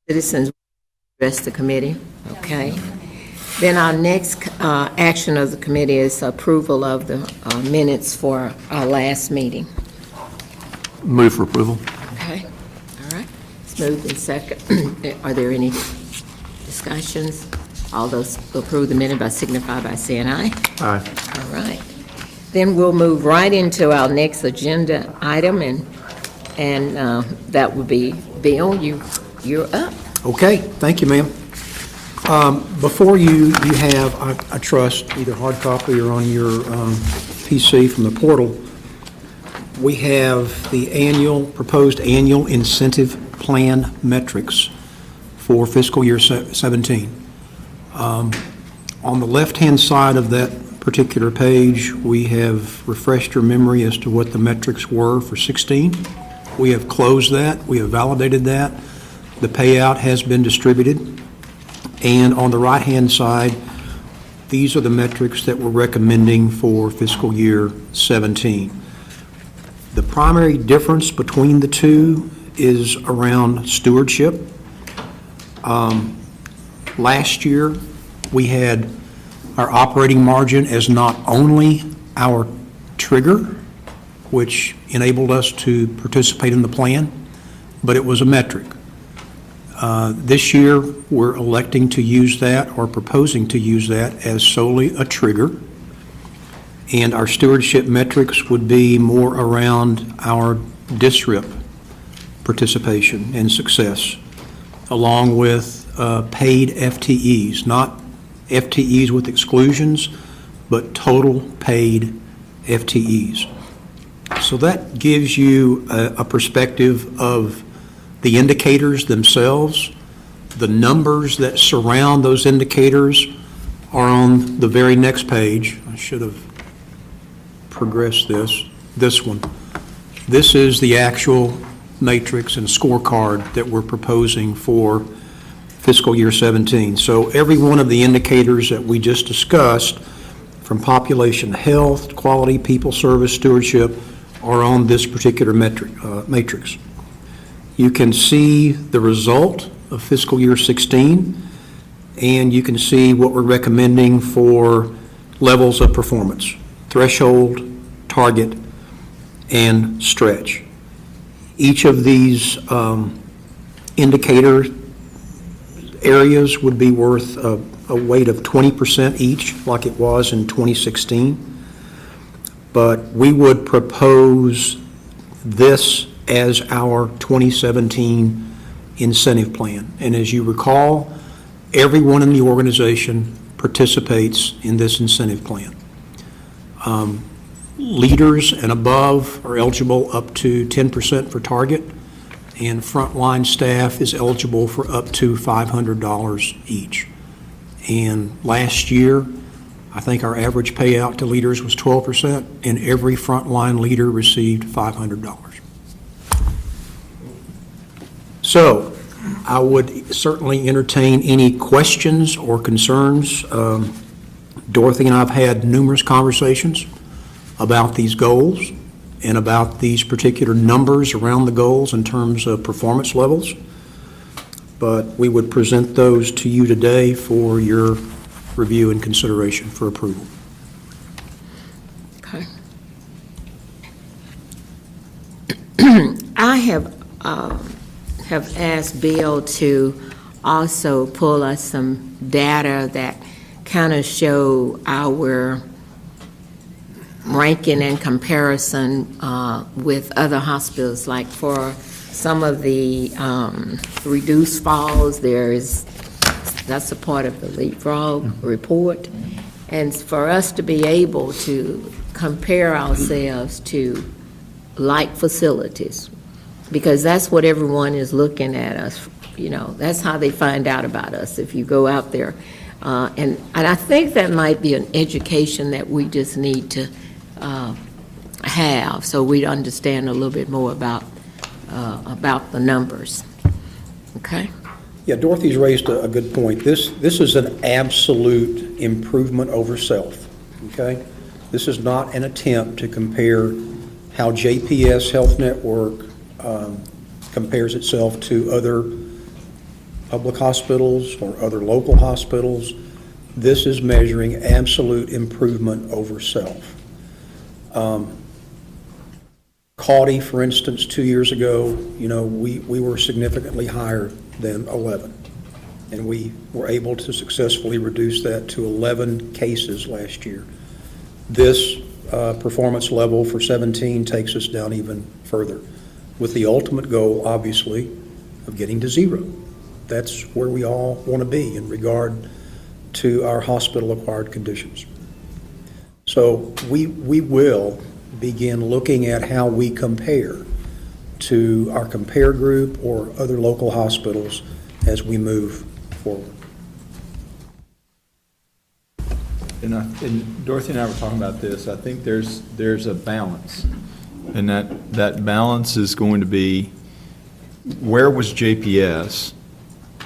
Citizens address the committee. Okay. Then our next action of the committee is approval of the minutes for our last meeting. Move for approval. Okay. All right. It's moved in second. Are there any discussions? All those who approve the minute signify by saying aye. Aye. All right. Then we'll move right into our next agenda item, and that would be Bill. You're up. Okay, thank you, ma'am. Before you have, I trust, either hard copy or on your PC from the portal, we have the proposed annual incentive plan metrics for fiscal year 17. On the left-hand side of that particular page, we have refreshed your memory as to what the metrics were for 16. We have closed that. We have validated that. The payout has been distributed. And on the right-hand side, these are the metrics that we're recommending for fiscal year 17. The primary difference between the two is around stewardship. Last year, we had our operating margin as not only our trigger, which enabled us to participate in the plan, but it was a metric. This year, we're electing to use that, or proposing to use that, as solely a trigger. And our stewardship metrics would be more around our DSRIP participation and success, along with paid FTEs, not FTEs with exclusions, but total paid FTEs. So that gives you a perspective of the indicators themselves. The numbers that surround those indicators are on the very next page. I should have progressed this one. This is the actual matrix and scorecard that we're proposing for fiscal year 17. So every one of the indicators that we just discussed, from population health, quality, people service, stewardship, are on this particular matrix. You can see the result of fiscal year 16, and you can see what we're recommending for levels of performance: threshold, target, and stretch. Each of these indicator areas would be worth a weight of 20% each, like it was in 2016. But we would propose this as our 2017 incentive plan. And as you recall, everyone in the organization participates in this incentive plan. Leaders and above are eligible up to 10% for target, and frontline staff is eligible for up to $500 each. And last year, I think our average payout to leaders was 12%, and every frontline leader received $500. So I would certainly entertain any questions or concerns. Dorothy and I have had numerous conversations about these goals and about these particular numbers around the goals in terms of performance levels. But we would present those to you today for your review and consideration for approval. Okay. I have asked Bill to also pull us some data that kind of show our ranking and comparison with other hospitals. Like for some of the reduced falls, that's a part of the leapfrog report. And for us to be able to compare ourselves to like facilities, because that's what everyone is looking at us, that's how they find out about us if you go out there. And I think that might be an education that we just need to have, so we understand a little bit more about the numbers. Okay? Yeah, Dorothy's raised a good point. This is an absolute improvement over self, okay? This is not an attempt to compare how JPS Health Network compares itself to other public hospitals or other local hospitals. This is measuring absolute improvement over self. Caudy, for instance, 2 years ago, we were significantly higher than 11. And we were able to successfully reduce that to 11 cases last year. This performance level for 17 takes us down even further, with the ultimate goal, obviously, of getting to 0. That's where we all want to be in regard to our hospital-acquired conditions. So we will begin looking at how we compare to our compare group or other local hospitals as we move forward. And Dorothy and I were talking about this. I think there's a balance, and that balance is going to be, where was JPS,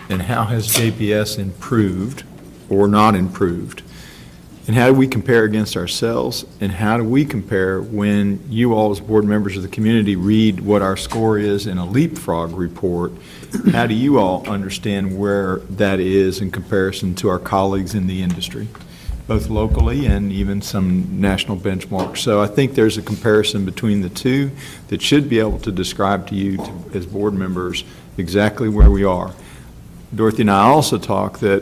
and how has JPS improved or not improved? And how do we compare against ourselves? And how do we compare when you all as board members of the community read what our score is in a leapfrog report? How do you all understand where that is in comparison to our colleagues in the industry, both locally and even some national benchmarks? So I think there's a comparison between the two that should be able to describe to you as board members exactly where we are. Dorothy and I also talk that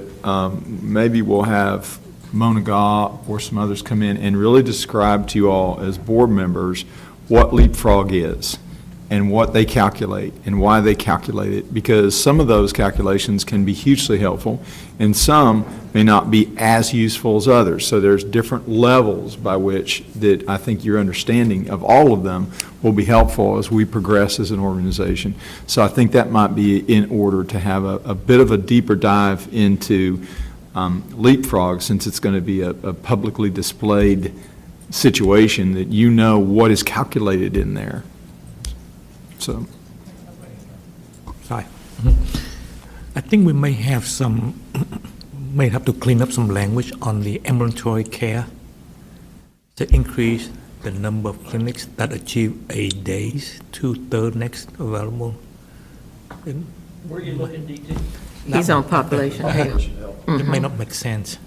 maybe we'll have Mona Gaw or some others come in and really describe to you all as board members what leapfrog is and what they calculate and why they calculate it, because some of those calculations can be hugely helpful and some may not be as useful as others. So there's different levels by which that I think your understanding of all of them will be helpful as we progress as an organization. So I think that might be in order to have a bit of a deeper dive into leapfrog, since it's going to be a publicly displayed situation that you know what is calculated in there. So, Sorry. I think we may have to clean up some language on the ambulatory care to increase the number of clinics that achieve 8 days, 2/3 next available. Where are you looking, DT? He's on population health. It may not make sense.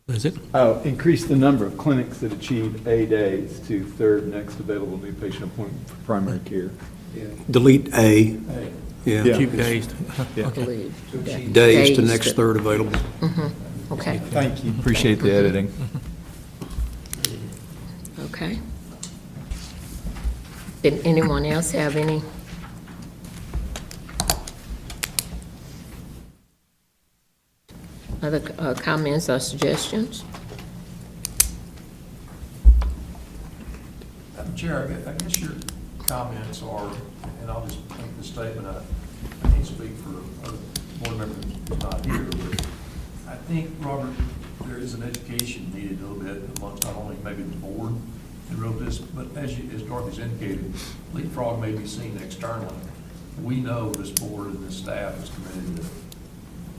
Is it? oh, increase the number of clinics that achieve A days to third next available new patient appointment for primary care. Delete A. Yeah. Achieve days. Yeah. Believe. Days to next third available. Okay, Thank you. Appreciate the editing. okay. Did anyone else have any? Other comments or suggestions? Madam Chair, I guess your comments are, and I'll just make the statement, I can't speak for other board members who's not here, but I think, Robert, there is an education needed a little bit amongst not only maybe the board and real this, but as Dorothy's indicated, leapfrog may be seen externally. We know this board and this staff is committed to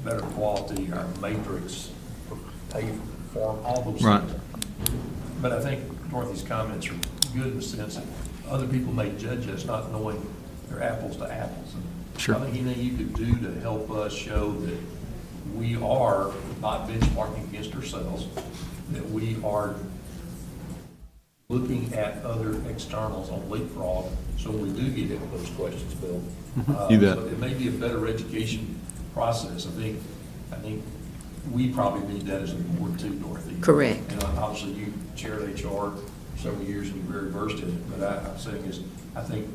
better quality, our matrix, pay for all those Right. things. But I think Dorothy's comments are good in the sense that other people may judge us not knowing they're apples to apples. And Sure. I think anything you could do to help us show that we are not benchmarking against ourselves, that we are looking at other externals on leapfrog, so we do get into those questions, Bill. You bet. So it may be a better education process. I think we probably need that as a board too, Dorothy. Correct. And obviously you chaired HR for several years and you're very versed in it, but I'm saying is, I think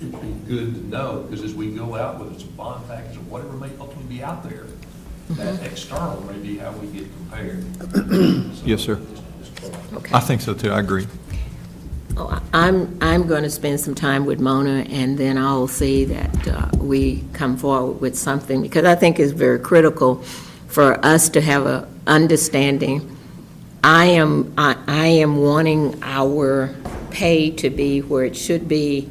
it'd be good to know, because as we go out, whether it's a bond package or whatever may ultimately be out there, that external may be how we get compared. So, Yes, sir. Okay. I think so too. I agree. Oh, I'm going to spend some time with Mona, and then I'll see that we come forward with something, because I think it's very critical for us to have a understanding. I am wanting our pay to be where it should be,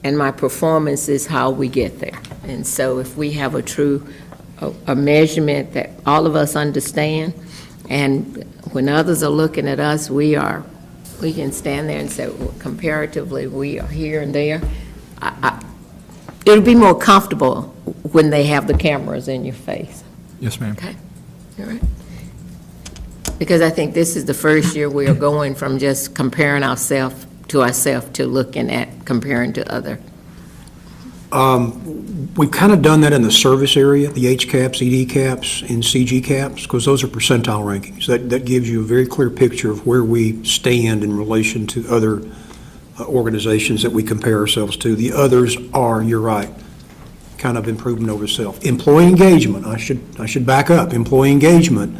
and my performance is how we get there. And so if we have a true a measurement that all of us understand, and when others are looking at us, we can stand there and say, well, comparatively, we are here and there. It'll be more comfortable when they have the cameras in your face. Yes, ma'am. Okay, all right. Because I think this is the first year we are going from just comparing ourselves to looking at comparing to other. We've kind of done that in the service area, the HCAPS, EDCAPS, and CGCAPS, because those are percentile rankings. That gives you a very clear picture of where we stand in relation to other organizations that we compare ourselves to. The others are, you're right, kind of improvement over self. Employee engagement, I should back up. Employee engagement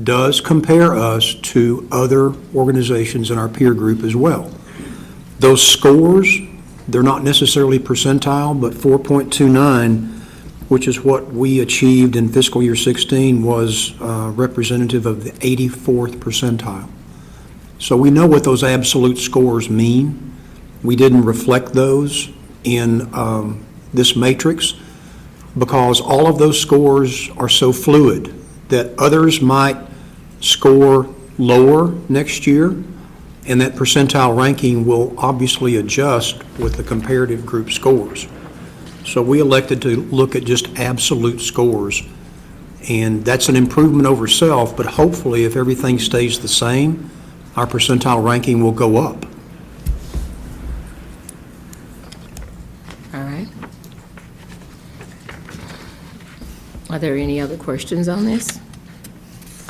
does compare us to other organizations in our peer group as well. Those scores, they're not necessarily percentile, but 4.29, which is what we achieved in fiscal year 16, was representative of the 84th percentile. So we know what those absolute scores mean. We didn't reflect those in this matrix because all of those scores are so fluid that others might score lower next year, and that percentile ranking will obviously adjust with the comparative group scores. So we elected to look at just absolute scores, and that's an improvement over self, but hopefully if everything stays the same, our percentile ranking will go up. All right. Are there any other questions on this?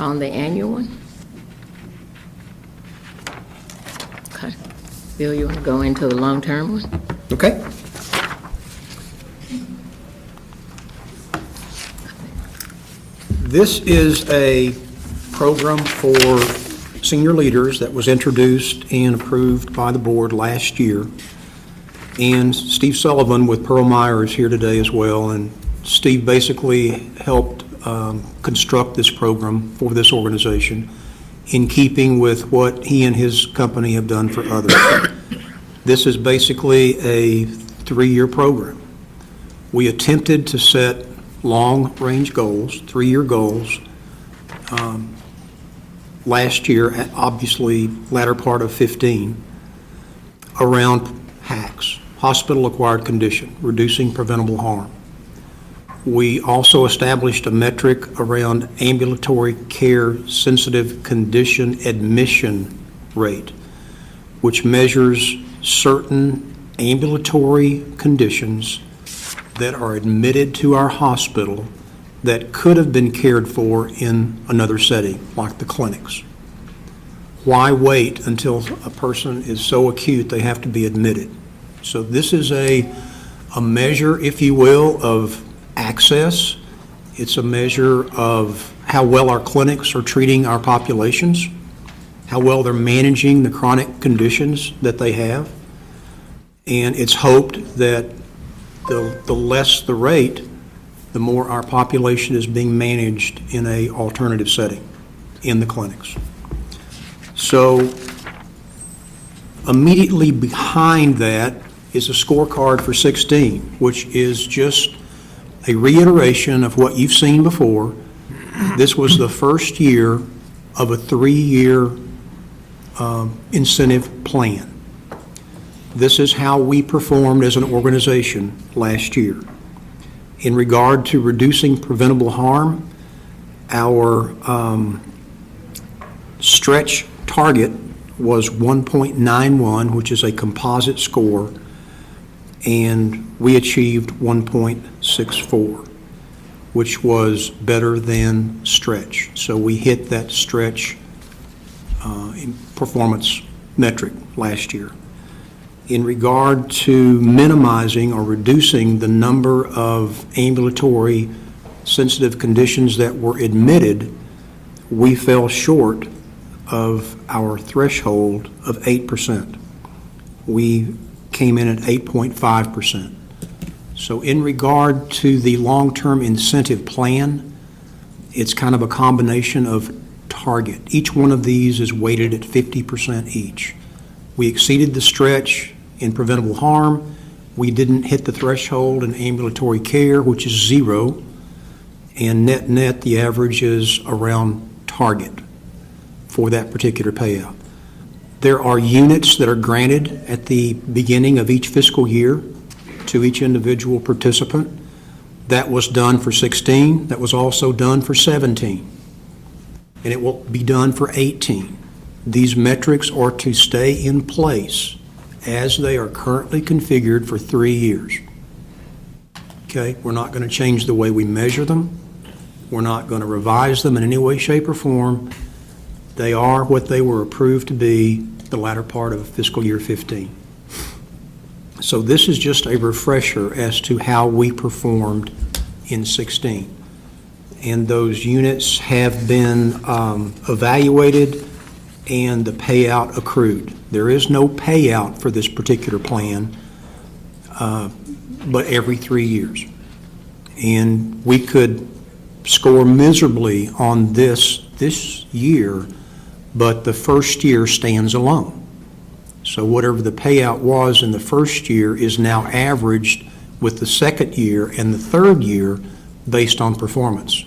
On the annual one? Okay. Bill, you want to go into the long-term one? Okay? This is a program for senior leaders that was introduced and approved by the board last year. And Steve Sullivan with Pearl Meyer is here today as well. And Steve basically helped construct this program for this organization in keeping with what he and his company have done for others. This is basically a 3-year program. We attempted to set long-range goals, 3-year goals, last year, obviously latter part of 15, around HACs, hospital-acquired condition, reducing preventable harm. We also established a metric around ambulatory care sensitive condition admission rate, which measures certain ambulatory conditions that are admitted to our hospital that could have been cared for in another setting, like the clinics. Why wait until a person is so acute they have to be admitted? So this is a measure, if you will, of access. It's a measure of how well our clinics are treating our populations, how well they're managing the chronic conditions that they have. And it's hoped that the less the rate, the more our population is being managed in an alternative setting in the clinics. So immediately behind that is a scorecard for 16, which is just a reiteration of what you've seen before. This was the first year of a 3-year incentive plan. This is how we performed as an organization last year. In regard to reducing preventable harm, our stretch target was 1.91, which is a composite score, and we achieved 1.64, which was better than stretch. So we hit that stretch performance metric last year. In regard to minimizing or reducing the number of ambulatory sensitive conditions that were admitted, we fell short of our threshold of 8%. We came in at 8.5%. So in regard to the long-term incentive plan, it's kind of a combination of target. Each one of these is weighted at 50% each. We exceeded the stretch in preventable harm. We didn't hit the threshold in ambulatory care, which is 0, and net, the average is around target for that particular payout. There are units that are granted at the beginning of each fiscal year to each individual participant. That was done for 16. That was also done for 17. And it will be done for 18. These metrics are to stay in place as they are currently configured for 3 years. Okay? We're not going to change the way we measure them. We're not going to revise them in any way, shape, or form. They are what they were approved to be the latter part of fiscal year 15. So this is just a refresher as to how we performed in 16. And those units have been evaluated and the payout accrued. There is no payout for this particular plan, but every 3 years. And we could score miserably on this year, but the first year stands alone. So whatever the payout was in the first year is now averaged with the second year and the third year based on performance.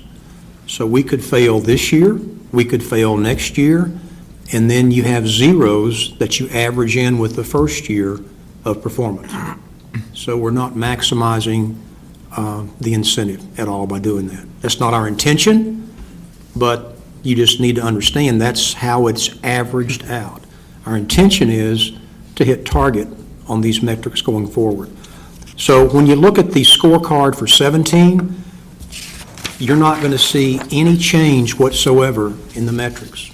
So we could fail this year, we could fail next year, and then you have zeros that you average in with the first year of performance. So we're not maximizing the incentive at all by doing that. That's not our intention, but you just need to understand that's how it's averaged out. Our intention is to hit target on these metrics going forward. So when you look at the scorecard for 17, you're not going to see any change whatsoever in the metrics.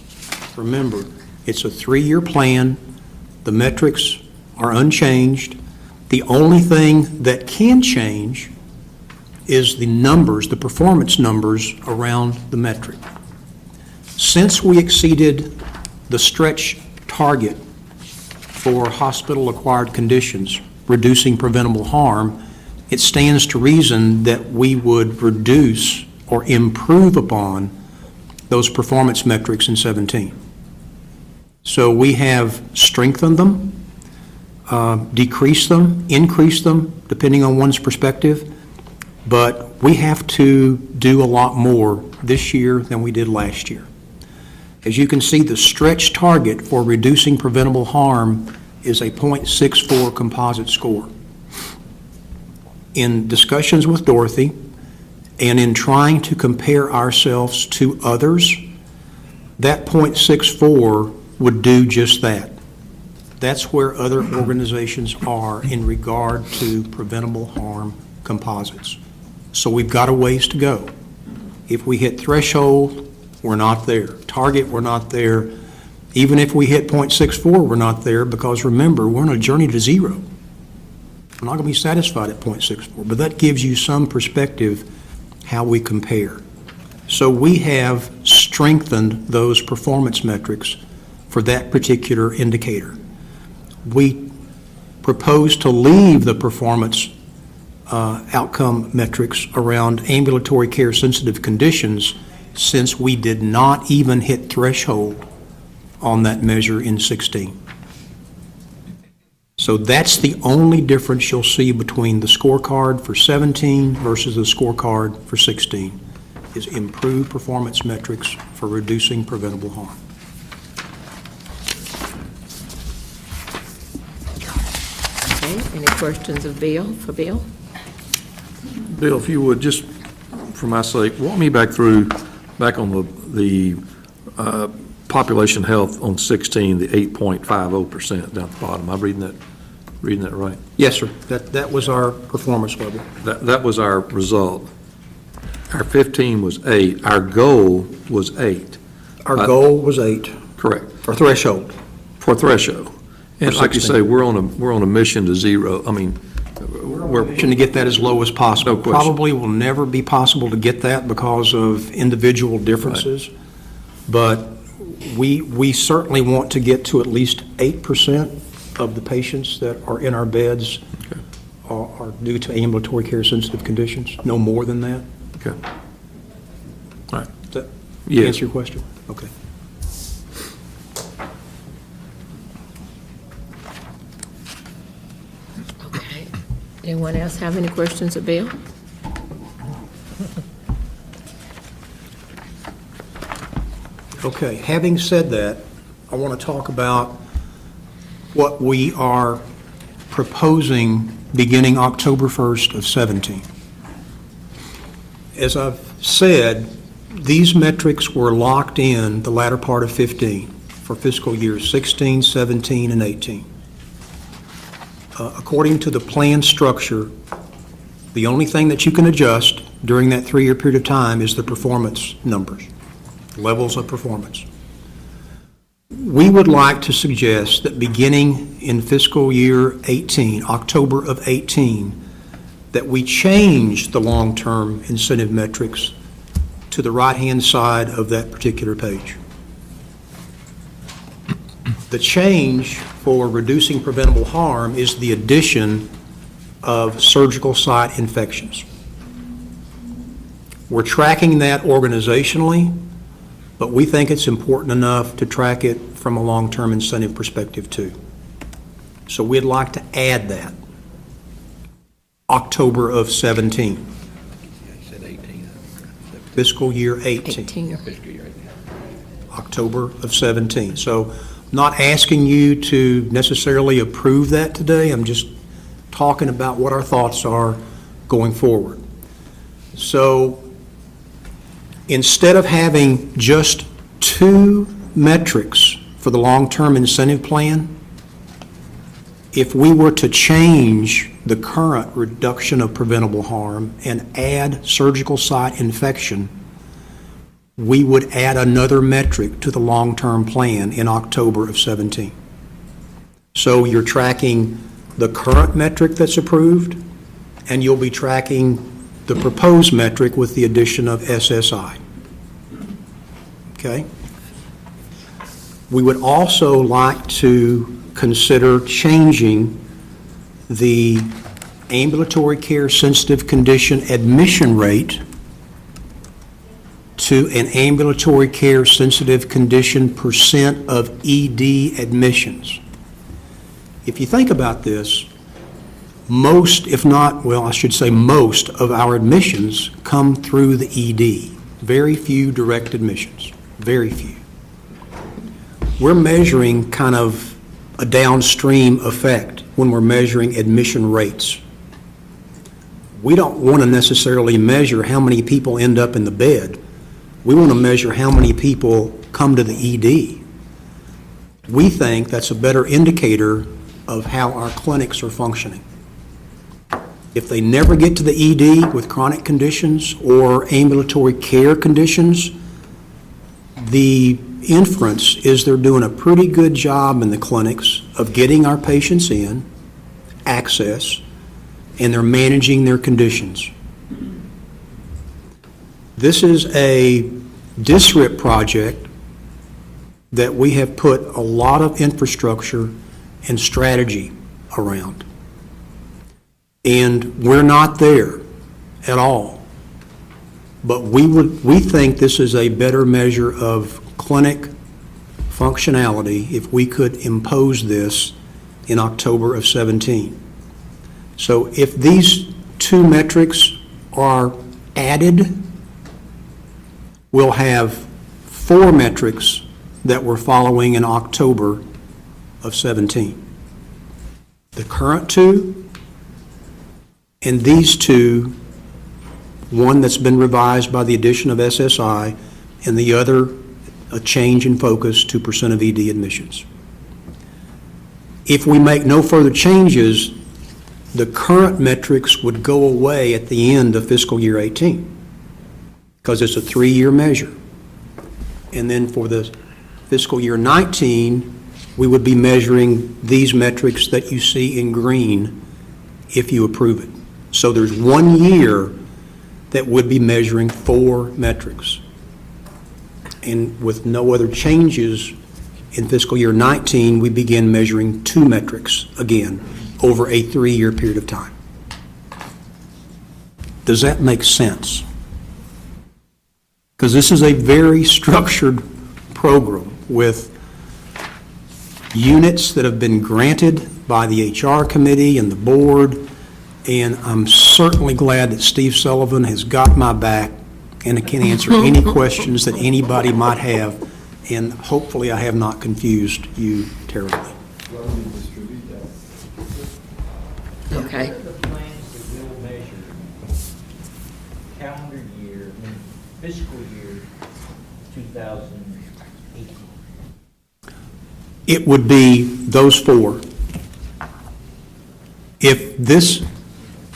Remember, it's a 3-year plan. The metrics are unchanged. The only thing that can change is the numbers, the performance numbers around the metric. Since we exceeded the stretch target for hospital-acquired conditions, reducing preventable harm, it stands to reason that we would reduce or improve upon those performance metrics in 17. So we have strengthened them, decreased them, increased them, depending on one's perspective, but we have to do a lot more this year than we did last year. As you can see, the stretch target for reducing preventable harm is a .64 composite score. In discussions with Dorothy and in trying to compare ourselves to others, that .64 would do just that. That's where other organizations are in regard to preventable harm composites. So we've got a ways to go. If we hit threshold, we're not there. Target, we're not there. Even if we hit .64, we're not there because remember, we're on a journey to zero. We're not going to be satisfied at .64, but that gives you some perspective how we compare. So we have strengthened those performance metrics for that particular indicator. We propose to leave the performance outcome metrics around ambulatory care sensitive conditions since we did not even hit threshold on that measure in 16. So that's the only difference you'll see between the scorecard for 17 versus the scorecard for 16 is improved performance metrics for reducing preventable harm. Okay, any questions of Bill, for Bill? Bill, if you would, just for my sake, walk me back on the population health on 16, the 8.50% down at the bottom. I'm reading that right? Yes, sir. That was our performance level. That was our result. Our 15 was 8. Our goal was 8. Our goal was 8. Correct. For threshold. For threshold. And like you 16. say, we're on a mission to zero. I mean, we're Trying to get that as low as possible. No question. Probably will never be possible to get that because of individual differences. But we certainly want to get to at least 8% of the patients that are in our beds are due to ambulatory care sensitive conditions, no more than that. okay. All right. Does that Yes. answer your question? Okay. Okay. Anyone else have any questions of Bill? Okay, having said that, I want to talk about what we are proposing beginning October 1st of 17. as I've said, these metrics were locked in the latter part of 15 for fiscal years 16, 17, and 18. According to the plan structure, the only thing that you can adjust during that 3-year period of time is the performance numbers, levels of performance. We would like to suggest that beginning in fiscal year 18, October of 18, that we change the long-term incentive metrics to the right-hand side of that particular page. The change for reducing preventable harm is the addition of surgical site infections. We're tracking that organizationally, but we think it's important enough to track it from a long-term incentive perspective too. So we'd like to add that. October of 17. Fiscal year 18. 18. October of 17. So not asking you to necessarily approve that today. I'm just talking about what our thoughts are going forward. So instead of having just 2 metrics for the long-term incentive plan, if we were to change the current reduction of preventable harm and add surgical site infection, we would add another metric to the long-term plan in October of 17. So you're tracking the current metric that's approved, and you'll be tracking the proposed metric with the addition of SSI. Okay? We would also like to consider changing the ambulatory care sensitive condition admission rate to an ambulatory care sensitive condition percent of ED admissions. If you think about this, most, if not, well, I should say most of our admissions come through the ED. Very few direct admissions, very few. We're measuring kind of a downstream effect when we're measuring admission rates. We don't want to necessarily measure how many people end up in the bed. We want to measure how many people come to the ED. We think that's a better indicator of how our clinics are functioning. If they never get to the ED with chronic conditions or ambulatory care conditions, the inference is they're doing a pretty good job in the clinics of getting our patients in, access, and they're managing their conditions. This is a DSRIP project that we have put a lot of infrastructure and strategy around. And we're not there at all. But we think this is a better measure of clinic functionality if we could impose this in October of 17. So if these 2 metrics are added, we'll have 4 metrics that we're following in October of 17. The current 2 and these 2, one that's been revised by the addition of SSI and the other a change in focus to percent of ED admissions. If we make no further changes, the current metrics would go away at the end of fiscal year 18 because it's a 3-year measure. And then for the fiscal year 19, we would be measuring these metrics that you see in green if you approve it. So there's 1 year that would be measuring 4 metrics. And with no other changes in fiscal year 19, we begin measuring 2 metrics again over a 3-year period of time. Does that make sense? Because this is a very structured program with units that have been granted by the HR committee and the board, and I'm certainly glad that Steve Sullivan has got my back and can answer any questions that anybody might have, and hopefully I have not confused you terribly. Okay. The plans that will measure calendar year fiscal year 2018? It would be those four. If this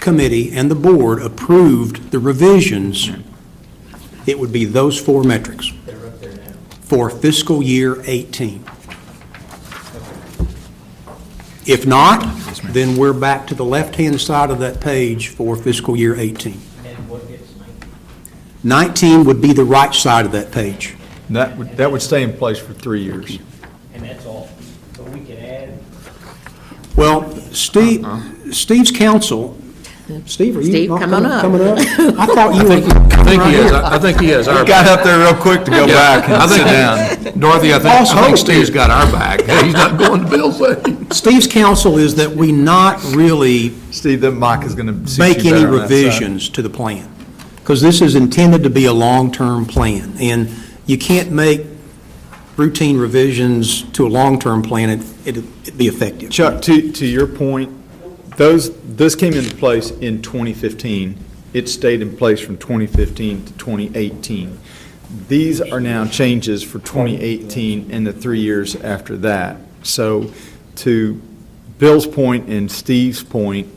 committee and the board approved the revisions, it would be those four metrics They're up there now. for fiscal year 18. If not, then we're back to the left-hand side of that page for fiscal year 18. And what gets 19? 19 would be the right side of that page. That would stay in place for 3 years. And that's all. But we can add, Well, Steve's counsel, Steve, are you? Steve, come on up. Coming up? I thought you were. I think he is, I think he has our. Got up there real quick to go back I and think- sit down. Dorothy, I False think hope. Steve's got our back. He's not going to Bill's way. Steve's counsel is that we not really Steve, that mic is going to make any revisions to the plan, because this is intended to be a long-term plan, and you can't make routine revisions to a long-term plan, it'd be effective. Chuck, to your point, this came into place in 2015. It stayed in place from 2015 to 2018. These are now changes for 2018 and the 3 years after that. So to Bill's point and Steve's point,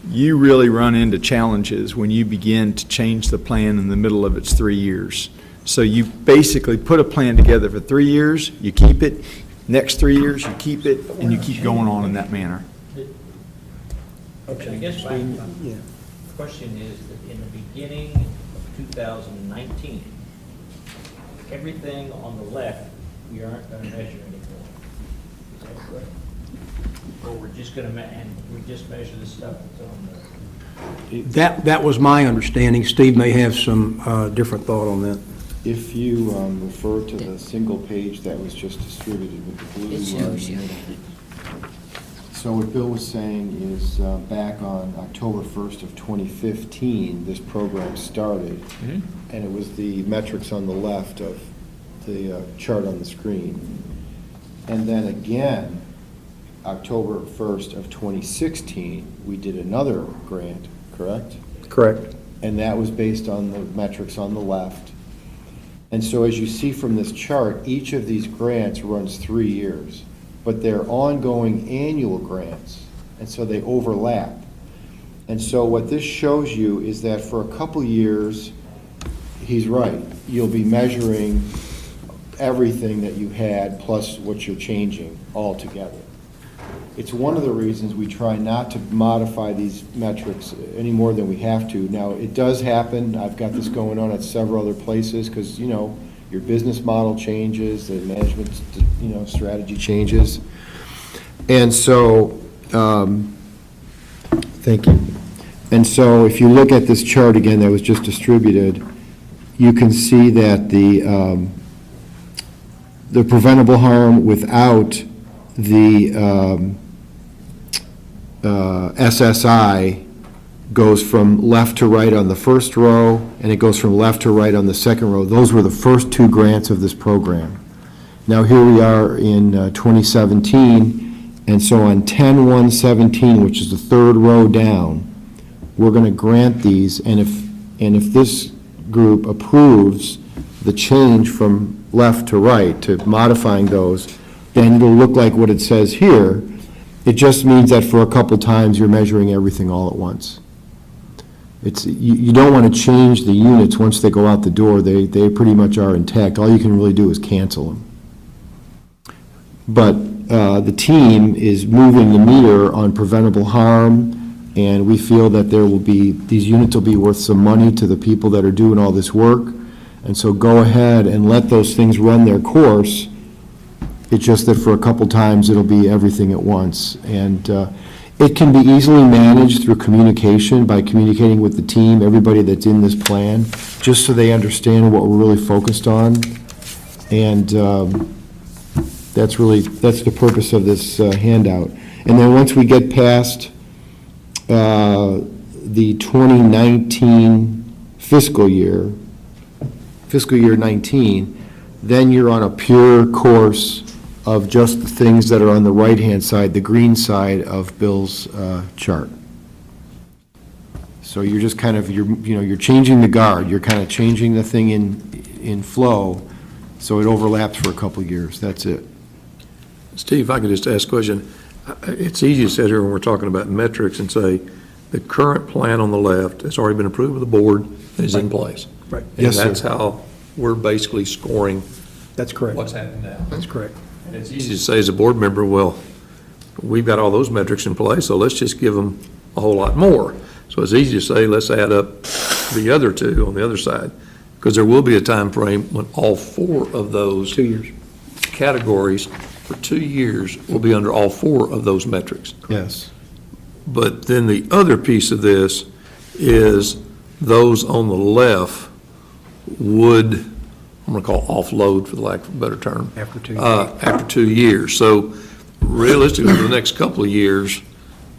you really run into challenges when you begin to change the plan in the middle of its 3 years. So you basically put a plan together for 3 years, you keep it, next 3 years, you keep it, and you keep going on in that manner. I guess my question is that in the beginning of 2019, everything on the left, we aren't going to measure anymore. Is that correct? Or we're just going to, and we just measure the stuff that's on the. That was my understanding. Steve may have some different thought on that. If you refer to the single page that was just distributed with the blue. It shows you. So what Bill was saying is back on October 1st of 2015, this program started, and it was the metrics on the left of the chart on the screen. And then again, October 1st of 2016, we did another grant, correct? Correct. And that was based on the metrics on the left. And so as you see from this chart, each of these grants runs 3 years, but they're ongoing annual grants, and so they overlap. And so what this shows you is that for a couple years, he's right, you'll be measuring everything that you had plus what you're changing all together. It's one of the reasons we try not to modify these metrics any more than we have to. Now, it does happen. I've got this going on at several other places because, you know, your business model changes, the management, you know, strategy changes. And so, thank you. And so if you look at this chart again that was just distributed, you can see that the preventable harm without the SSI goes from left to right on the first row, and it goes from left to right on the second row. Those were the first two grants of this program. Now here we are in 2017, and so on 10-1-17, which is the third row down, we're going to grant these, and if this group approves the change from left to right, to modifying those, then it'll look like what it says here. It just means that for a couple times, you're measuring everything all at once. You don't want to change the units once they go out the door. They pretty much are intact. All you can really do is cancel them. But the team is moving the meter on preventable harm, and we feel that these units will be worth some money to the people that are doing all this work. And so go ahead and let those things run their course. It's just that for a couple times, it'll be everything at once. And it can be easily managed through communication, by communicating with the team, everybody that's in this plan, just so they understand what we're really focused on. And that's the purpose of this handout. And then once we get past the 2019 fiscal year 19, then you're on a pure course of just the things that are on the right-hand side, the green side of Bill's chart. So you're just kind of, you're changing the guard, you're kind of changing the thing in flow, so it overlaps for a couple of years, that's it. Steve, if I could just ask a question. It's easy to sit here when we're talking about metrics and say, the current plan on the left has already been approved with the board and is in place. Right. And Yes, sir. that's how we're basically scoring That's correct. what's happening now. That's correct. And it's easy to say as a board member, well, we've got all those metrics in place, so let's just give them a whole lot more. So it's easy to say, let's add up the other two on the other side, because there will be a time frame when all four of those 2 years. categories for 2 years will be under all four of those metrics. Yes. But then the other piece of this is those on the left would, I'm going to call offload for the lack of a better term. After 2 years. After 2 years. So realistically, for the next couple of years,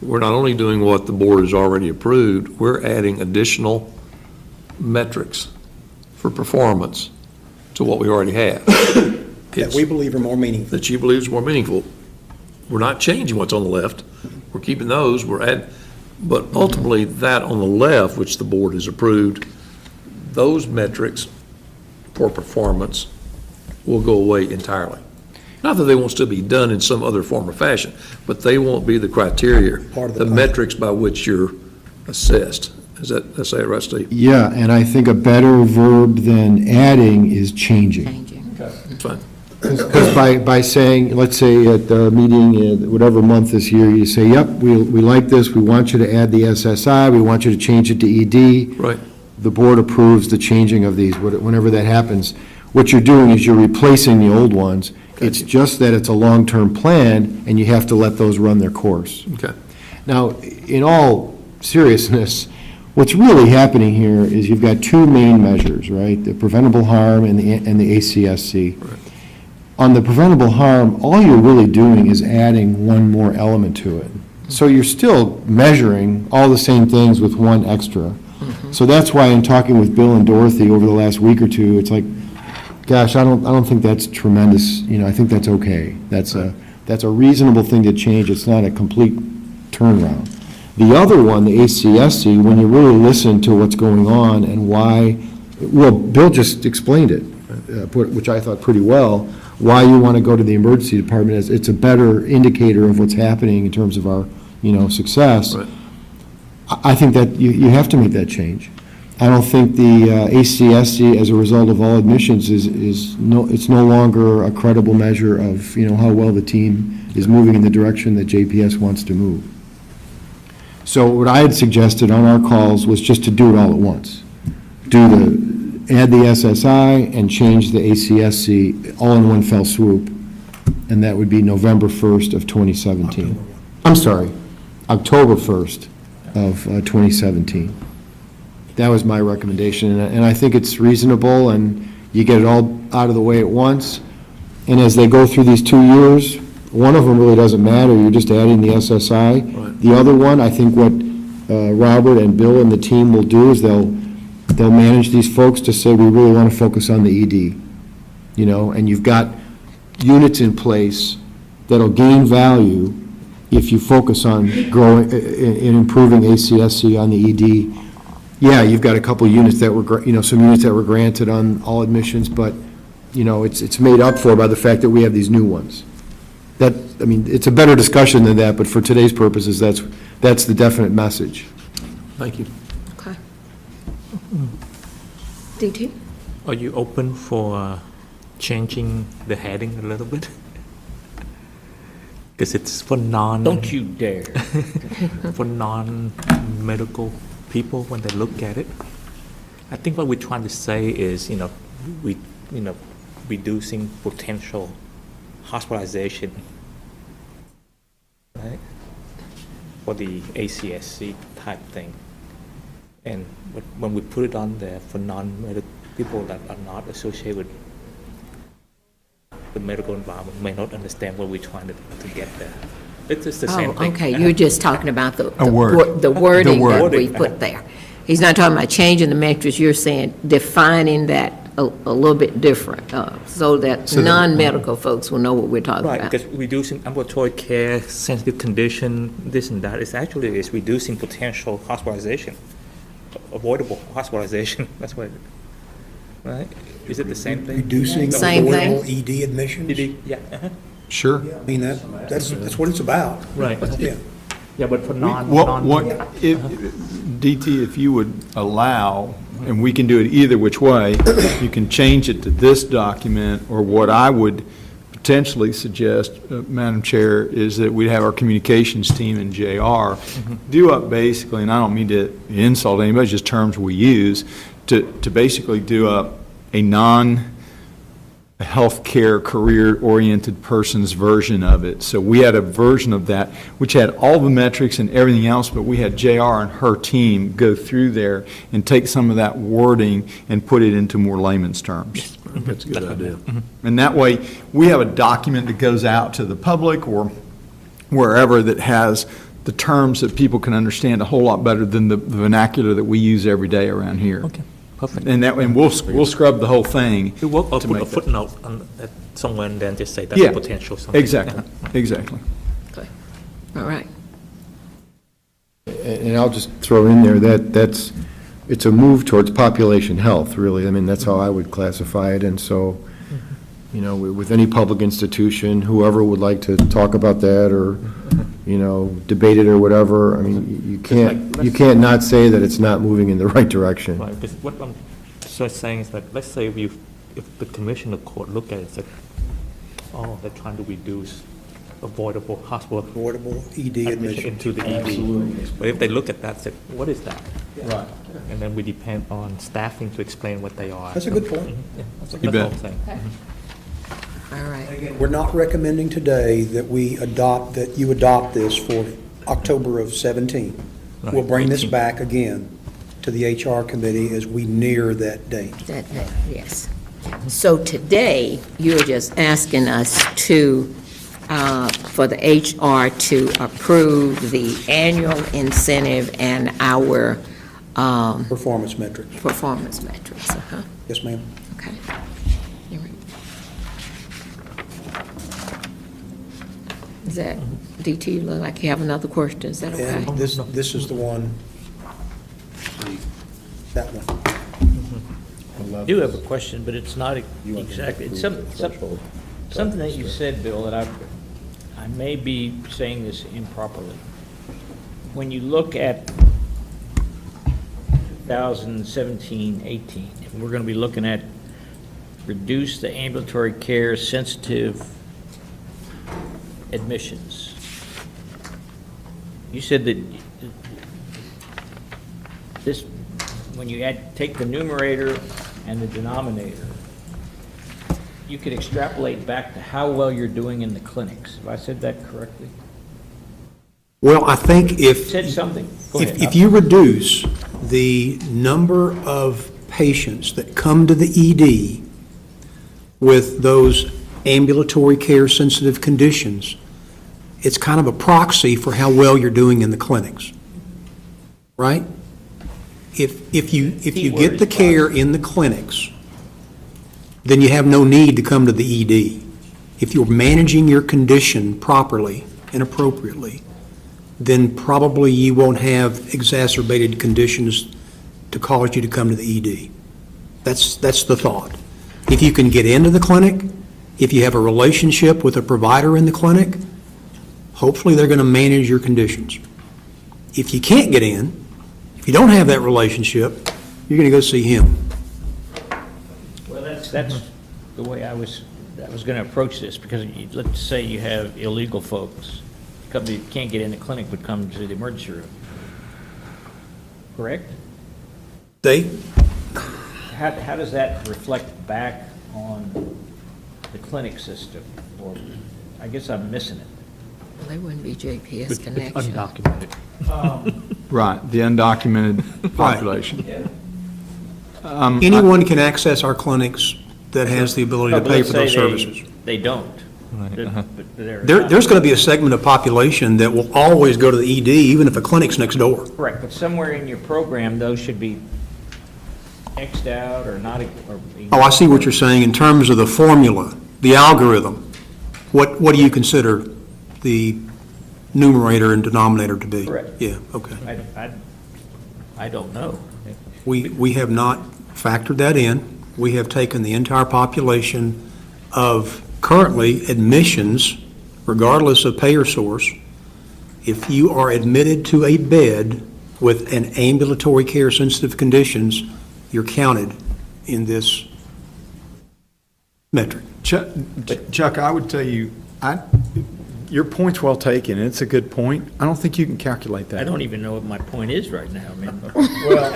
we're not only doing what the board has already approved, we're adding additional metrics for performance to what we already have. That we believe are more meaningful. That you believe is more meaningful. We're not changing what's on the left. We're keeping those, but ultimately, that on the left, which the board has approved, those metrics for performance will go away entirely. Not that they won't still be done in some other form or fashion, but they won't be the criteria, Part of the the plan. metrics by which you're assessed. Did I say it right, Steve? Yeah, and I think a better verb than adding is changing. Changing. That's fine. Because by saying, let's say at the meeting, whatever month this year, you say, yep, we like this, we want you to add the SSI, we want you to change it to ED. Right. The board approves the changing of these, whenever that happens. What you're doing is you're replacing the old ones. It's just that it's a long-term plan, and you have to let those run their course. Okay. Now, in all seriousness, what's really happening here is you've got two main measures, right? The preventable harm and the ACSC. Right. On the preventable harm, all you're really doing is adding one more element to it. So you're still measuring all the same things with one extra. So that's why in talking with Bill and Dorothy over the last week or two, it's like, gosh, I don't think that's tremendous, I think that's okay. That's a reasonable thing to change, it's not a complete turnaround. The other one, the ACSC, when you really listen to what's going on and why, well, Bill just explained it, which I thought pretty well, why you want to go to the emergency department is it's a better indicator of what's happening in terms of our, success. Right. I think that you have to make that change. I don't think the ACSC, as a result of all admissions, it's no longer a credible measure of, how well the team is moving in the direction that JPS wants to move. So what I had suggested on our calls was just to do it all at once. Add the SSI and change the ACSC all in one fell swoop, and that would be November 1st of 2017. I'm sorry, October 1st of 2017. That was my recommendation, and I think it's reasonable, and you get it all out of the way at once. And as they go through these 2 years, one of them really doesn't matter, you're just adding the SSI. Right. The other one, I think what Robert and Bill and the team will do is they'll manage these folks to say, we really want to focus on the ED, and you've got units in place that'll gain value if you focus on growing, and improving ACSC on the ED. Yeah, you've got a couple units that were, some units that were granted on all admissions, but, it's made up for by the fact that we have these new ones. It's a better discussion than that, but for today's purposes, that's the definite message. Thank you. Okay. DT? Are you open for changing the heading a little bit? Because it's for Don't you dare. for non-medical people when they look at it. I think what we're trying to say is, reducing potential hospitalization, right, for the ACSC type thing. And when we put it on there for non-medical people that are not associated with the medical environment, may not understand what we're trying to get there. It's just the same thing. Okay, you're just talking about the word. the wording that word. we put there. He's not talking about changing the metrics, you're saying defining that a little bit different, so that non-medical folks will know what we're talking Right, about. because reducing ambulatory care, sensitive condition, this and that, it's reducing potential hospitalization. avoidable hospitalization. That's what, right? Is it the same thing? Reducing Same thing. avoidable ED admissions? Yeah. Sure. I mean, that's what it's about. Right. Yeah. Yeah, but for What, non. if, DT, if you would allow, and we can do it either which way, you can change it to this document, or what I would potentially suggest, Madam Chair, is that we have our communications team in JR do up basically, and I don't mean to insult anybody, it's just terms we use, to basically do up a non-healthcare career-oriented person's version of it. So we had a version of that, which had all the metrics and everything else, but we had JR and her team go through there and take some of that wording and put it into more layman's terms. That's a good idea. And that way, we have a document that goes out to the public or wherever that has the terms that people can understand a whole lot better than the vernacular that we use every day around here. Okay, perfect. And that, and we'll scrub the whole thing. We will, I'll to put make a that- footnote on that somewhere and then just say that's Yeah, a potential something. exactly, exactly. Okay. All right. And I'll just throw in there that it's a move towards population health, really. I mean, that's how I would classify it. And so, you know, with any public institution, whoever would like to talk about that or, you know, debate it or whatever, I mean, you can't not say that it's not moving in the right direction. Right, because what I'm just saying is that, let's say if the commissioner court look at it and said, oh, they're trying to reduce avoidable hospital Avoidable ED admission admission. into the ED. But if they look at that, say, what is that? Right. And then we depend on staffing to explain what they are. That's a good point. Yeah, that's You all I'm bet. saying. All right. We're not recommending today that that you adopt this for October of 17. We'll Right, bring this 18. back again to the HR committee as we near that date. Yes. So today, you're just asking us to, for the HR to approve the annual incentive and our Performance metrics. performance metrics, uh-huh, Yes, ma'am. okay. All right. Is that, DT, you look like you have another question, is that okay? And this is the one, that one. I do have a question, but it's not exactly, it's something that you said, Bill, that I may be saying this improperly. When you look at 2017-18, and we're going to be looking at reduce the ambulatory care sensitive admissions. You said that this, when you take the numerator and the denominator, you could extrapolate back to how well you're doing in the clinics. Have I said that correctly? Well, I think You if, said something. Go ahead. if you reduce the number of patients that come to the ED with those ambulatory care sensitive conditions, it's kind of a proxy for how well you're doing in the clinics, right? If you get the care in the clinics, then you have no need to come to the ED. If you're managing your condition properly and appropriately, then probably you won't have exacerbated conditions to cause you to come to the ED. That's the thought. If you can get into the clinic, if you have a relationship with a provider in the clinic, hopefully they're going to manage your conditions. If you can't get in, if you don't have that relationship, you're going to go see him. Well, that's the way I was going to approach this, because let's say you have illegal folks, that can't get in the clinic but come to the emergency room. Correct? How does that reflect back on the clinic system? Or, I guess I'm missing it. Well, they wouldn't be JPS It's connection. undocumented. Right, the undocumented population. Anyone can access our clinics that has the ability to But pay let's for those say services. They don't. Right, But they're There's going to be a segment of population that will always go to the ED, even if a clinic's next door. correct, but somewhere in your program, those should be Xed out or not. Oh, I see what you're saying in terms of the formula, the algorithm. What do you consider the numerator and denominator to be? Correct. Yeah, okay. I don't know. We have not factored that in. We have taken the entire population of currently admissions, regardless of payer source. If you are admitted to a bed with an ambulatory care sensitive conditions, you're counted in this metric. Chuck, I would tell you, your point's well taken, and it's a good point. I don't think you can calculate that. I don't even know what my point is right now, man. Well,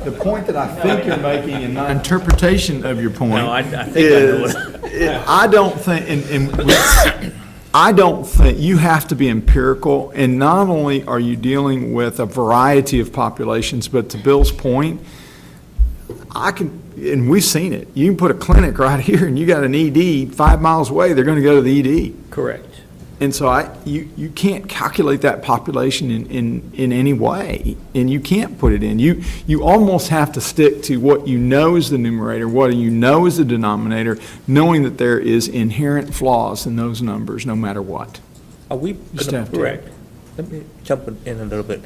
the point that I think you're making in my interpretation of your point No, I think I know is, I don't think, I don't think, you have to be empirical, and not only are you dealing with a variety of populations, but to Bill's point, and we've seen it, you can put a clinic right here and you got an ED 5 miles away, they're gonna go to the ED. Correct. And so you can't calculate that population in any way, and you can't put it in. You almost have to stick to what you know is the numerator, what you know is the denominator, knowing that there is inherent flaws in those numbers, no matter what. Are we Just have to. correct? Let me jump in a little bit.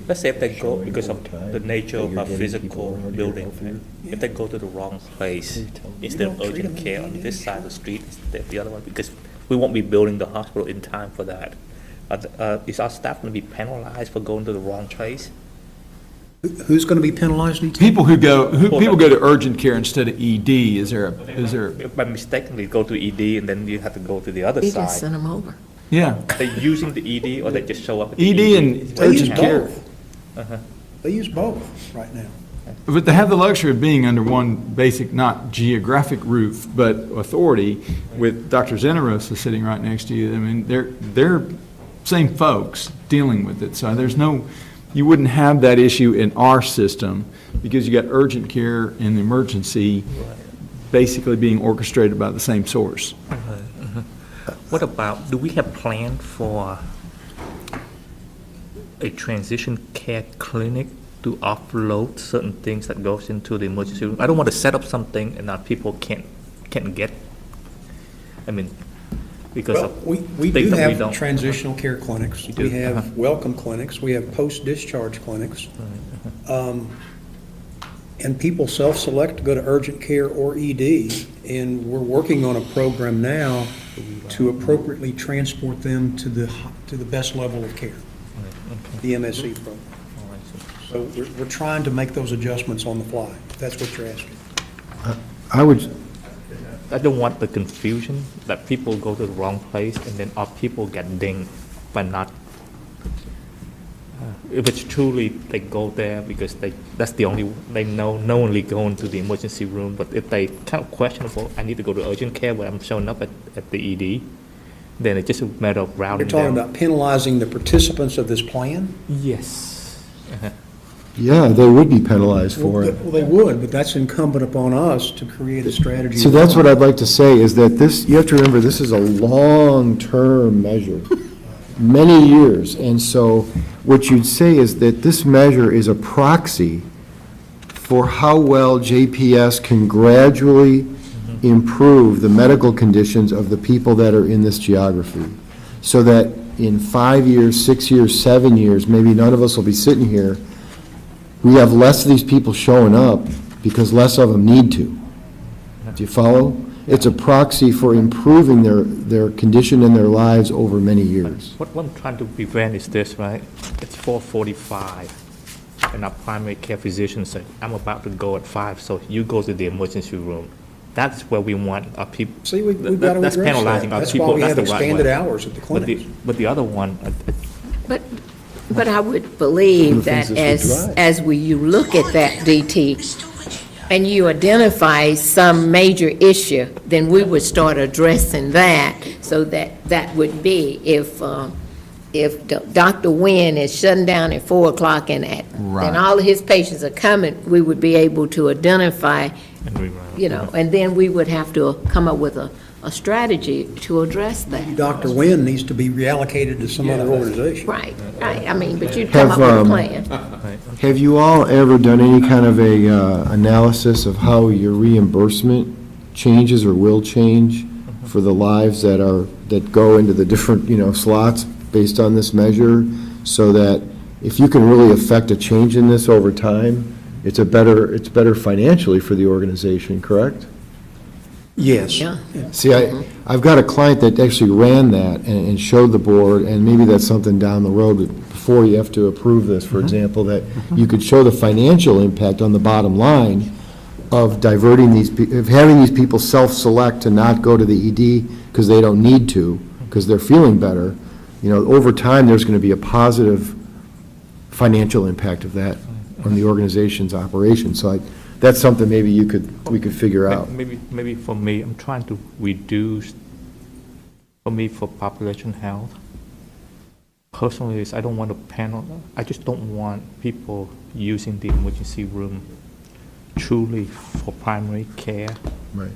Let's say if they go, because of the nature of our physical building, right? If they go to the wrong place, instead of urgent care on this side of the street, instead of the other one, because we won't be building the hospital in time for that. Is our staff going to be penalized for going to the wrong place? Who's going to be penalized? ET? People people go to urgent care instead of ED, is there? If by mistakenly go to ED and then you have to go to the other You can side. send them over. Yeah, They're using the ED or they just show up at the ED and They use urgent care. both. They use both right now. But they have the luxury of being under one basic, not geographic roof, but authority, with Dr. Zenerosa sitting right next to you. I mean, they're same folks dealing with it. So there's no, you wouldn't have that issue in our system because you got urgent care and emergency basically being orchestrated by the same source. What about, do we have plan for a transition care clinic to offload certain things that goes into the emergency room? I don't want to set up something and our people can't get, I mean, because Well, of we things do that we have don't. transitional care clinics. You do? We have welcome clinics. We have post-discharge clinics. And people self-select to go to urgent care or ED. And we're working on a program now to appropriately transport them to the best level of care, the MSE program. So we're trying to make those adjustments on the fly, if that's what you're asking. I don't want the confusion that people go to the wrong place and then our people get dinged by not. If it's truly they go there because that's the only, they know, knowingly going to the emergency room, but if they kind of questionable, I need to go to urgent care but I'm showing up at the ED, then it's just a matter of routing You're talking them. about penalizing the participants of this plan? Yes. Yeah, they would be penalized for it. Well, they would, but that's incumbent upon us to create a strategy. See, that's what I'd like to say, is that this, you have to remember, this is a long-term measure, many years. And so what you'd say is that this measure is a proxy for how well JPS can gradually improve the medical conditions of the people that are in this geography. So that in 5 years, 6 years, 7 years, maybe none of us will be sitting here, we have less of these people showing up because less of them need to. Do you follow? It's a proxy for improving their condition and their lives over many years. What I'm trying to prevent is this, right? It's 4:45 and our primary care physician said, I'm about to go at 5, so you go to the emergency room. That's where we want our people. See, we've got to address That's penalizing that. our That's people. why we That's have the right expanded way. hours at the clinics. But the other one, But I would believe that as you look at that, DT, and you identify some major issue, then we would start addressing that, so that would be if Dr. Nguyen is shutting down at 4 o'clock and all of his patients are coming, we would be able to identify, and then we would have to come up with a strategy to address that. Dr. Nguyen needs to be reallocated to some other organization. Right, I mean, but you'd come up with a plan. Have you all ever done any kind of a analysis of how your reimbursement changes or will change for the lives that go into the different, slots based on this measure, so that if you can really affect a change in this over time, it's better financially for the organization, correct? Yes. Yeah. See, I've got a client that actually ran that and showed the board, and maybe that's something down the road, but before you have to approve this, for example, that you could show the financial impact on the bottom line of diverting of having these people self-select to not go to the ED because they don't need to, because they're feeling better. Over time, there's going to be a positive financial impact of that on the organization's operation. So that's something maybe we could figure out. Maybe for me, I'm trying to reduce, for population health. Personally, I don't want to I just don't want people using the emergency room truly for primary care Right.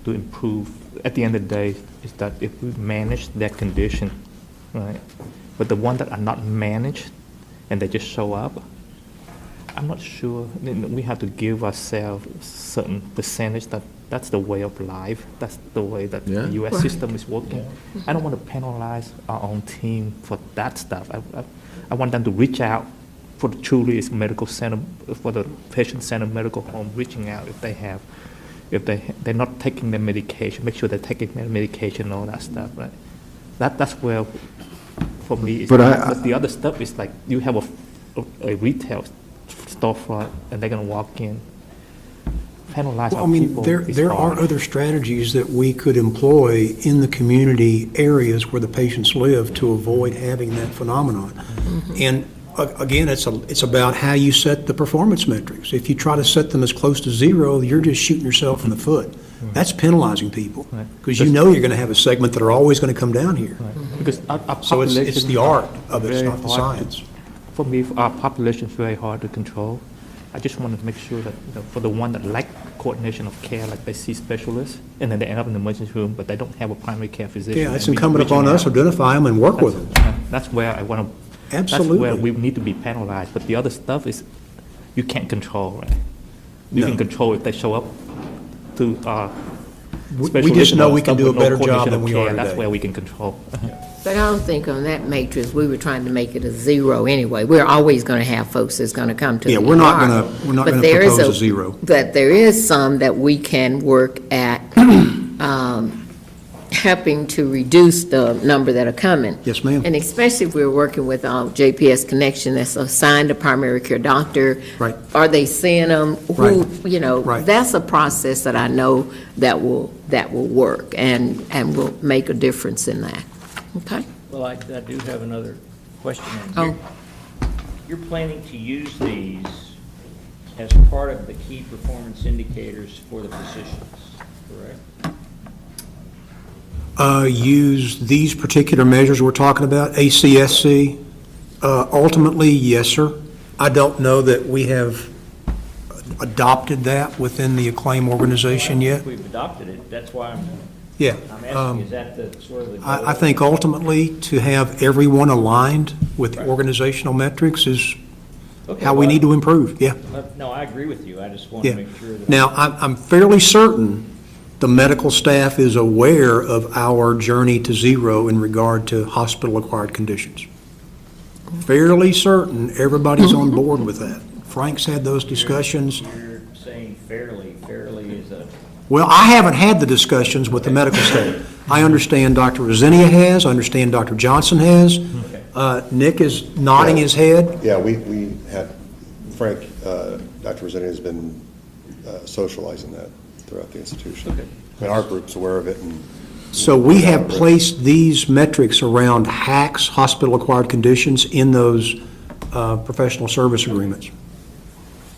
to improve. At the end of the day, is that if we manage their condition, right? But the ones that are not managed and they just show up, I'm not sure. We have to give ourselves a certain percentage that's the way of life. That's the way that Yeah. the U.S. Right. system is working. I don't want to penalize our own team for that stuff. I want them to reach out for the truly is medical center, for the patient-centered medical home, reaching out if they're not taking their medication, make sure they're taking their medication and all that stuff, right? That's where, for me, but the other stuff is like you have a retail storefront and they're gonna walk in, penalize Well, our people. is there are hard. other strategies that we could employ in the community areas where the patients live to avoid having that phenomenon. And again, it's about how you set the performance metrics. If you try to set them as close to zero, you're just shooting yourself in the foot. That's penalizing people, Right. because you know you're going to have a segment that are always going to come down here. Because our So it's population the art of it, it's very not the hard to- science. For me, our population is very hard to control. I just want to make sure that, for the one that lack coordination of care, like they see specialists, and then they end up in the emergency room, but they don't have a primary care physician. Yeah, it's and we incumbent upon reaching us to out. identify them and work with them. That's where I want to. That's Absolutely. where we need to be penalized. But the other stuff is, you can't control, right? You No. can control if they show up to We specialists just and know all we that can stuff do a with no better job coordination than of we care. are That's today. where we can control. But I don't think on that matrix, we were trying to make it a zero anyway. We're always going to have folks that's going to come to the Yeah, we're not ER. gonna But there is propose a zero. But there is some that we can work at helping to reduce the number that are coming. Yes, ma'am. And especially if we're working with JPS Connection that's assigned a primary care doctor. Right. Are they seeing them? Right. Right. That's a process that I know that will work and will make a difference in that. Okay? Well, I do have another question. Oh. You're planning to use these as part of the key performance indicators for the physicians, correct? Use these particular measures we're talking about, ACSC? Ultimately, yes, sir. I don't know that we have adopted that within the Acclaim organization yet. We've adopted it, that's why Yeah. I'm asking, is that the sort of the goal? I think ultimately, to have everyone aligned with Right. organizational metrics is Okay, how we well, need to improve, yeah. No, I agree with you, I just want Yeah. to make sure that. Now, I'm fairly certain the medical staff is aware of our journey to zero in regard to hospital-acquired conditions. Fairly certain everybody's on board with that. Frank's had those discussions. You're saying fairly is a, Well, I haven't had the discussions with the medical staff. I understand Dr. Rosinia has, I understand Dr. Johnson has. Nick is nodding his head. Yeah, we had, Frank, Dr. Rosetti has been socializing that throughout the institution. Okay. I mean, our group's aware of it, and So we have placed these metrics around HACs, hospital-acquired conditions, in those professional service agreements.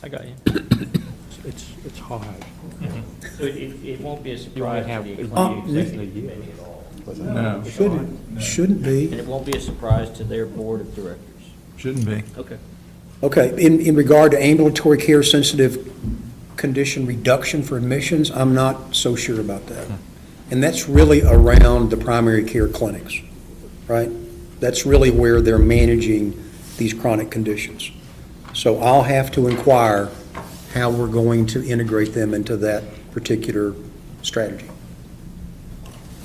I got you. It's hard. So it won't be a You only surprise to have the exactly executive a year. committee at all. Shouldn't be. And it won't be a surprise to their board of directors. Shouldn't be. Okay. Okay, in regard to ambulatory care sensitive condition reduction for admissions, I'm not so sure about that. And that's really around the primary care clinics, right? That's really where they're managing these chronic conditions. So I'll have to inquire how we're going to integrate them into that particular strategy.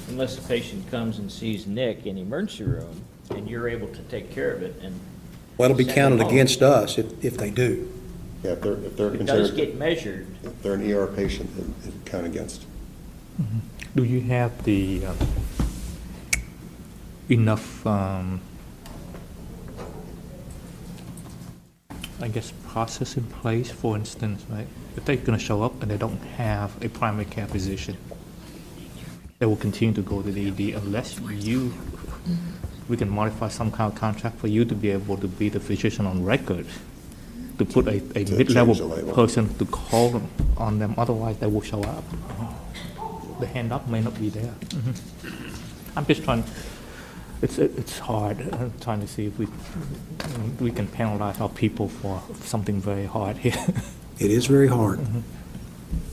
Unless the patient comes and sees Nick in the emergency room, and you're able to take care of it, and Well, it'll be Send counted them home. against us if they do. Yeah, if they're It does considered, get measured. if they're an ER patient, then it count against. Do you have the enough, I guess, process in place? For instance, right, if they're going to show up and they don't have a primary care physician, they will continue to go to the ED unless we can modify some kind of contract for you to be able to be the physician on record, to put a change mid-level the label. person to call them on them, otherwise they will show up. The hand up may not be there. I'm just trying, it's hard, trying to see if we can penalize our people for something very hard here. It is very hard,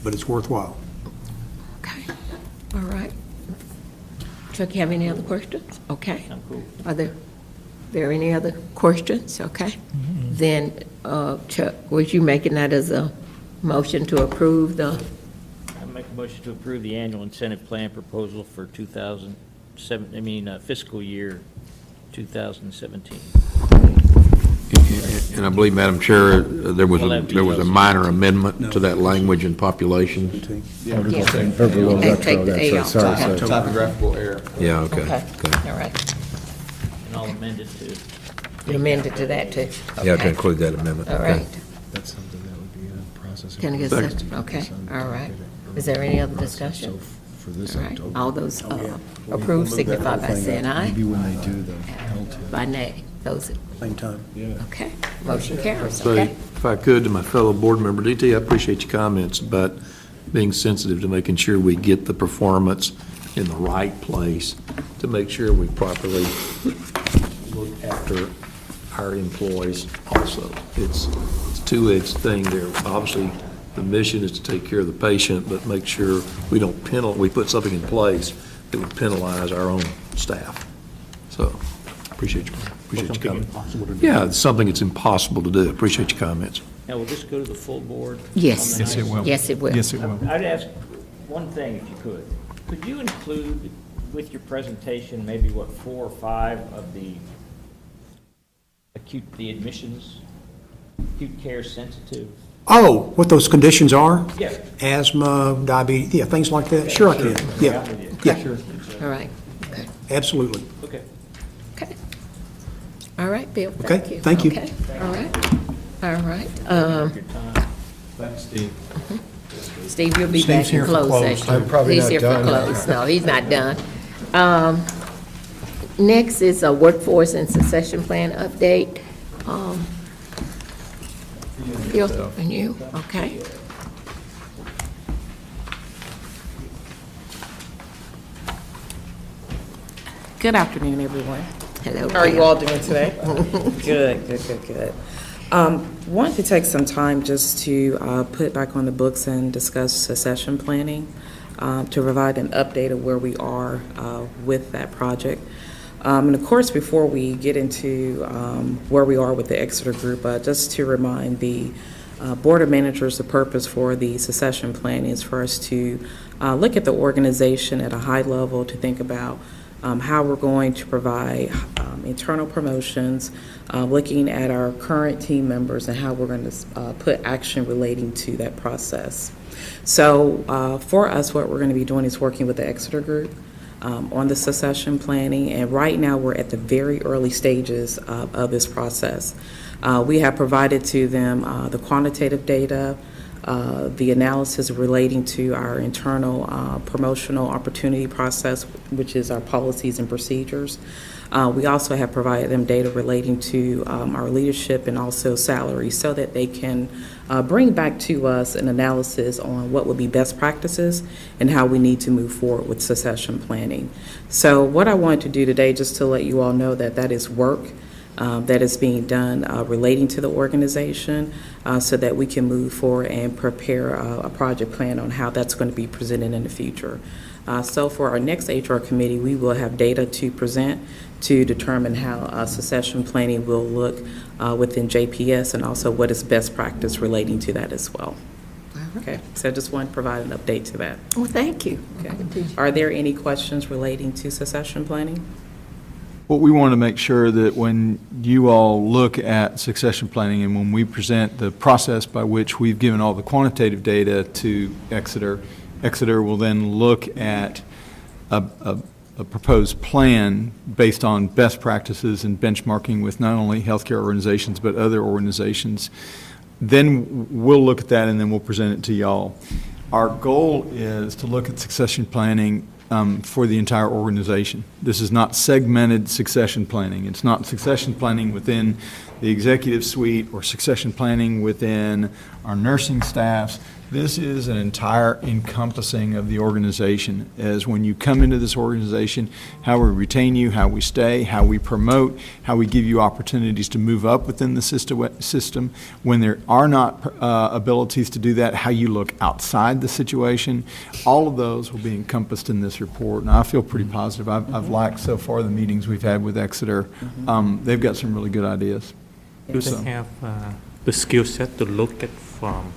but it's worthwhile. Okay, all right. Chuck, you have any other questions? Okay. I'm cool. Are there any other questions? Okay. Then, Chuck, was you making that as a motion to approve the, I make a motion to approve the annual incentive plan proposal for fiscal year 2017. And I believe, Madam Chair, there was a minor amendment to that language in population. yeah, take the A off. Typographical error. Yeah, okay. Okay, all right. And I'll amend it to, You amended to that too? Yeah, to Okay. include that amendment. All Okay. right. That's something that would be a process. Can I get a second? Okay, all right. Is there any other discussion? For this All right, October, all those approved signify by saying aye, maybe when they do the L2. by nay. Those, Same time. okay, motion carries, So okay? if I could, to my fellow board member, DT, I appreciate your comments about being sensitive to making sure we get the performance in the right place to make sure we properly look after our employees also. It's a two-edged thing there. Obviously, the mission is to take care of the patient, but make sure we don't we put something in place that would penalize our own staff. So, appreciate your Something comments. impossible to do. Yeah, it's something it's impossible to do. Appreciate your comments. now will this go to the full board? Yes. on the Yes, it night? will. Yes, it will. Yes, it will. I'd ask one thing if you could. Could you include with your presentation maybe 4 or 5 of the admissions, acute care sensitive? Oh, what those conditions are? Yeah. Asthma, diabetes, yeah, things like that? Sure I can, yeah. Yeah, Sure. All right, okay, absolutely. Okay. okay. All right, Bill, Okay, thank you. thank you. Okay, all right, all right. Your time. Thanks, Steve. Steve, you'll be Steve's back here in for closed close. session. I'm probably He's not here for done. close. No, he's not done. Next is a workforce and succession plan update. Bill, and you, okay. Good afternoon, everyone. Hello. How are you Bill. all doing today? Good. Wanted to take some time just to put back on the books and discuss succession planning, to provide an update of where we are with that project. And of course, before we get into where we are with the Exeter Group, just to remind the Board of Managers, the purpose for the succession planning is for us to look at the organization at a high level, to think about how we're going to provide internal promotions, looking at our current team members and how we're going to put action relating to that process. So for us, what we're going to be doing is working with the Exeter Group on the succession planning, and right now we're at the very early stages of this process. We have provided to them the quantitative data, the analysis relating to our internal promotional opportunity process, which is our policies and procedures. We also have provided them data relating to our leadership and also salary, so that they can bring back to us an analysis on what would be best practices and how we need to move forward with succession planning. So what I wanted to do today, just to let you all know that that is work that is being done relating to the organization, so that we can move forward and prepare a project plan on how that's going to be presented in the future. So for our next HR committee, we will have data to present to determine how succession planning will look within JPS, and also what is best practice relating to that as well. Okay, so I just wanted to provide an update to that. Well, thank you. Okay. Are there any questions relating to succession planning? What we want to make sure that when you all look at succession planning and when we present the process by which we've given all the quantitative data to Exeter, Exeter will then look at a proposed plan based on best practices and benchmarking with not only healthcare organizations but other organizations. Then we'll look at that and then we'll present it to y'all. Our goal is to look at succession planning for the entire organization. This is not segmented succession planning. It's not succession planning within the executive suite or succession planning within our nursing staffs. This is an entire encompassing of the organization, as when you come into this organization, how we retain you, how we stay, how we promote, how we give you opportunities to move up within the system. When there are not abilities to do that, how you look outside the situation. All of those will be encompassed in this report, and I feel pretty positive. I've liked so far the meetings we've had with Exeter. They've got some really good ideas. Do they have the skill set to look at from,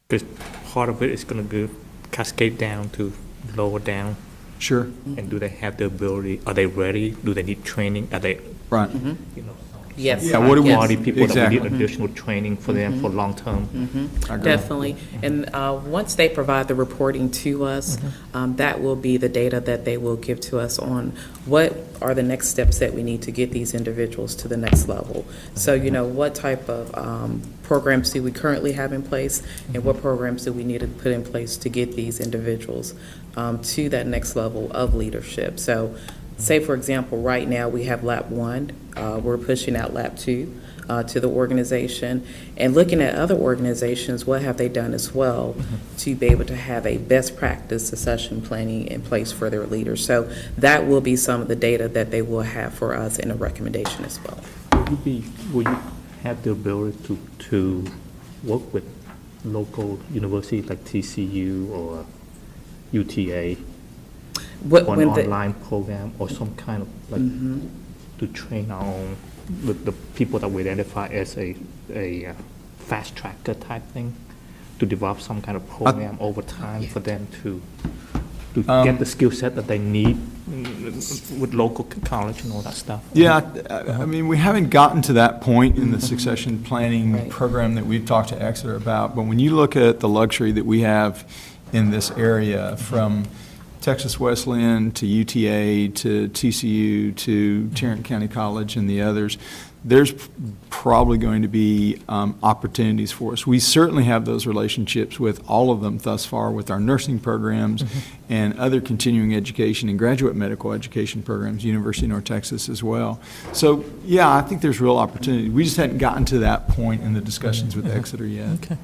because part of it is going to go cascade down to lower down, Sure. and do they have the ability, are they ready, do they need training, are they, Right. you know, Yes. Yeah, what do we- Yes. quality people that we Exactly. need additional training for them for long-term? I agree. Definitely. And once they provide the reporting to us, that will be the data that they will give to us on what are the next steps that we need to get these individuals to the next level. So, what type of programs do we currently have in place, and what programs do we need to put in place to get these individuals to that next level of leadership? So, say, for example, right now we have Lab 1, we're pushing out Lab 2 to the organization, and looking at other organizations, what have they done as well to be able to have a best practice succession planning in place for their leaders. So that will be some of the data that they will have for us in a recommendation as well. Will you have the ability to work with local universities like TCU or UTA? What- One when the- online program or some kind of like to train our own, the people that we identify as a fast tracker type thing, to develop some kind of program over time for them to get the skill set that they need with local college and all that stuff. Yeah, I mean, we haven't gotten to that point in the succession planning Right. program that we've talked to Exeter about, but when you look at the luxury that we have in this area, from Texas Wesleyan to UTA to TCU to Tarrant County College and the others, there's probably going to be opportunities for us. We certainly have those relationships with all of them thus far, with our nursing programs and other continuing education and graduate medical education programs, University of North Texas as well. So, yeah, I think there's real opportunity. We just hadn't gotten to that point in the discussions with Exeter yet. Okay.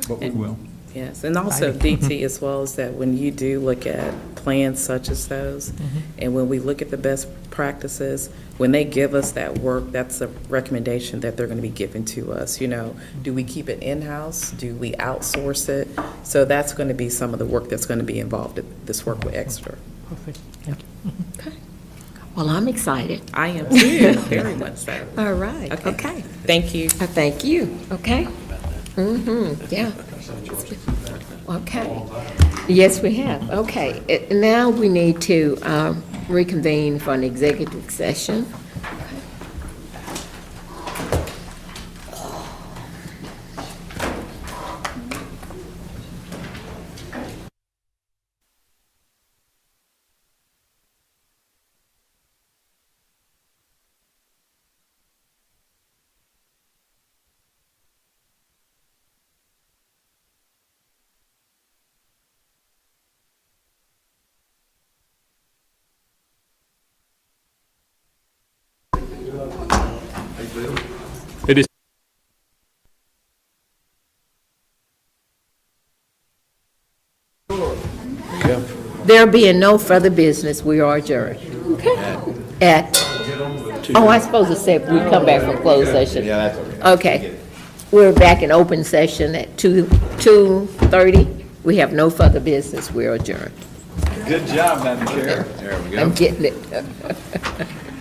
But we will. Yes, and also DT as well, is that when you do look at plans such as those, and when we look at the best practices, when they give us that work, that's a recommendation that they're going to be giving to us. Do we keep it in-house? Do we outsource it? So that's going to be some of the work that's going to be involved in this work with Exeter. Perfect. Thank you. Well, I'm excited. I am too, very much so. All right, okay. Thank you. Thank you, okay? Yeah. Okay. Yes, we have. Okay. Now we need to reconvene for an executive session. It is. There being no further business, we are adjourned. Okay. I suppose it said we come back from closed session. Yeah, that's okay. Okay. We're back in open session at 2:30. We have no further business. We're adjourned. Good job, Madam Chair. I'm getting it.